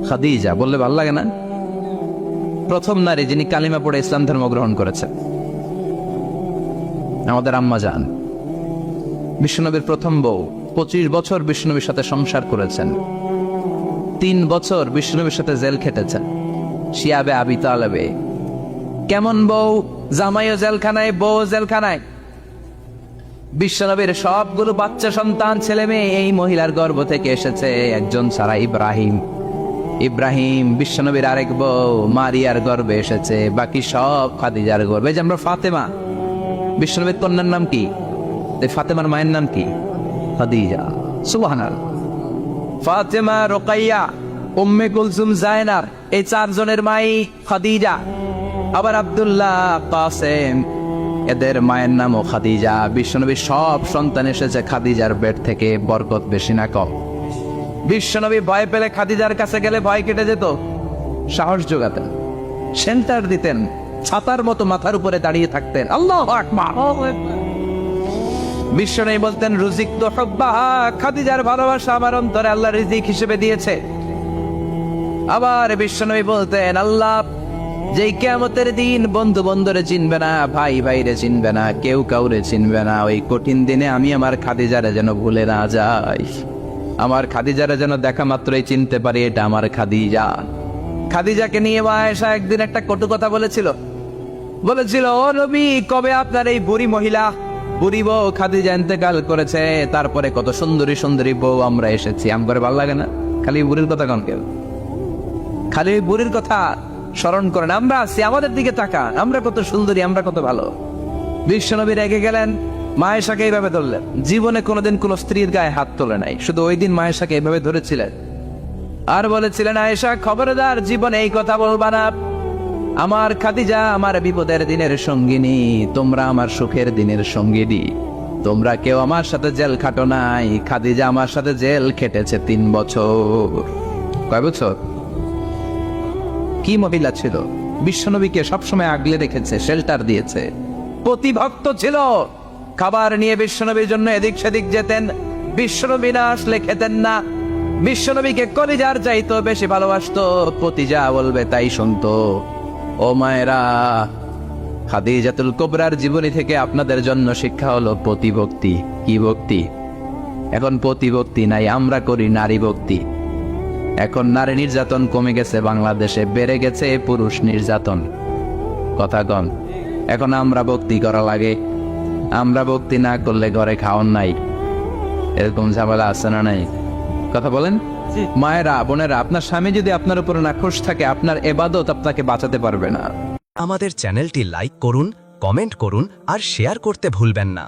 খাদিজা বললে ভালো লাগে না? প্রথম নারী যিনি কালিমা পড়ে ইসলাম ধর্ম গ্রহণ করেছেন, আমাদের আম্মা জান, বিশ্বনবীর প্রথম বউ। 25 বছর বিশ্বনবীর সাথে সংসার করেছেন, 3 বছর বিশ্বনবীর সাথে জেল খেটেছেন, শিয়াবে আবি তালেবে। কেমন বউ? জামাইও জেলখানায়, বউ জেলখানায়। বিশ্বনবীর সবগুলো বাচ্চা সন্তান, ছেলে মেয়ে এই মহিলার গর্ভ থেকে এসেছে, একজন ছাড়া, ইব্রাহিম। ইব্রাহিম বিশ্বনবীর আরেক বউ মারিয়ার গর্ভে এসেছে, বাকি সব খাদিজার গর্ভে। যে আমরা ফাতেমা, বিশ্বনবীর কন্যার নাম কি? ফাতেমার মায়ের নাম কি? খাদিজা। সুবহানাল্লাহ। ফাতেমা, রোকাইয়া, উম্মে কুলসুম, জায়নাব, এই 4 জনের মাই খাদিজা। আবার আব্দুল্লাহ, কাসেম, এদের মায়ের নামও খাদিজা। বিশ্বনবীর সব সন্তান এসেছে খাদিজার পেট থেকে। বরকত বেশি না কম? বিশ্বনবী ভয় পেলে খাদিজার কাছে গেলে ভয় কেটে যেত, সাহস যোগাতেন, সেন্টার দিতেন, ছাতার মতো মাথার উপরে দাঁড়িয়ে থাকতেন। আল্লাহু আকবার। বিশ্বনবী বলতেন, রুজিক তো হুব্বাহা, খাদিজার ভালোবাসা আমার অন্তরে আল্লাহ রিজিক হিসেবে দিয়েছে। আবার বিশ্বনবী বলতেন, আল্লাহ যেই কিয়ামতের দিন বন্ধু বন্ধুরে চিনবে না, ভাই ভাইরে চিনবে না, কেউ কাউরে চিনবে না, ওই কঠিন দিনে আমি আমার খাদিজারে যেন ভুলে না যাই, আমার খাদিজারে যেন দেখা মাত্রই চিনতে পারি এটা আমার খাদিজা। খাদিজাকে নিয়ে মা আয়েশা একদিন একটা কটু কথা বলেছিল। ও নবী, কবে আপনার এই বুড়ি মহিলা, বুড়ি বউ খাদিজা ইন্তেকাল করেছে, তারপরে কত সুন্দরী সুন্দরী বউ আমরা এসেছি, আমার ভালো লাগে না? খালি বুড়ির কথা কন কেউ, খালি বুড়ির কথা স্মরণ করেন। আমরা আছি, আমাদের দিকে তাকান, আমরা কত সুন্দরী, আমরা কত ভালো। বিশ্বনবী রেগে গেলেন, মা আয়েশাকে এইভাবে ধরলেন। জীবনে কোনোদিন কোন স্ত্রীর গায়ে হাত তোলে নাই, শুধু ওই দিন মা আয়েশাকে এইভাবে ধরেছিলেন আর বলেছিলেন, আয়েশা খবরদার, জীবনে এই কথা বলবা না। আমার খাদিজা আমার বিপদের দিনের সঙ্গিনী, তোমরা আমার সুখের দিনের সঙ্গিনী। তোমরা কেউ আমার সাথে জেল খাটো নাই, খাদিজা আমার সাথে জেল খেটেছে 3 বছর। কয় বছর? কি মহিলা ছিল! বিশ্বনবীকে সবসময় আগলে রেখেছে, শেল্টার দিয়েছে, প্রতিভক্ত ছিল। খাবার নিয়ে বিশ্বনবীর জন্য এদিক সেদিক যেতেন, বিশ্বনবী না আসলে খেতেন না। বিশ্বনবীকে কলিজার চাইতো বেশি ভালোবাসতো, প্রতি যা বলবে তাই শুনতো। ও মায়েরা, খাদিজাতুল কুবরার জীবনী থেকে আপনাদের জন্য শিক্ষা হলো প্রতিভক্তি। কি ভক্তি? এখন প্রতিভক্তি নাই, আমরা করি নারী ভক্তি। এখন নারী নির্যাতন কমে গেছে বাংলাদেশে, বেড়ে গেছে পুরুষ নির্যাতন। কথা কন। এখন আমরা ভক্তি করা লাগে, আমরা ভক্তি না করলে ঘরে খাওয়ান নাই, এরকম ঝামেলা আছে না নাই? কথা বলেন। মায়েরা, বোনেরা, আপনার স্বামী যদি আপনার উপর নাখোশ থাকে, আপনার ইবাদত আপনাকে বাঁচাতে পারবে না। আমাদের চ্যানেলটি লাইক করুন, কমেন্ট করুন আর শেয়ার করতে ভুলবেন না।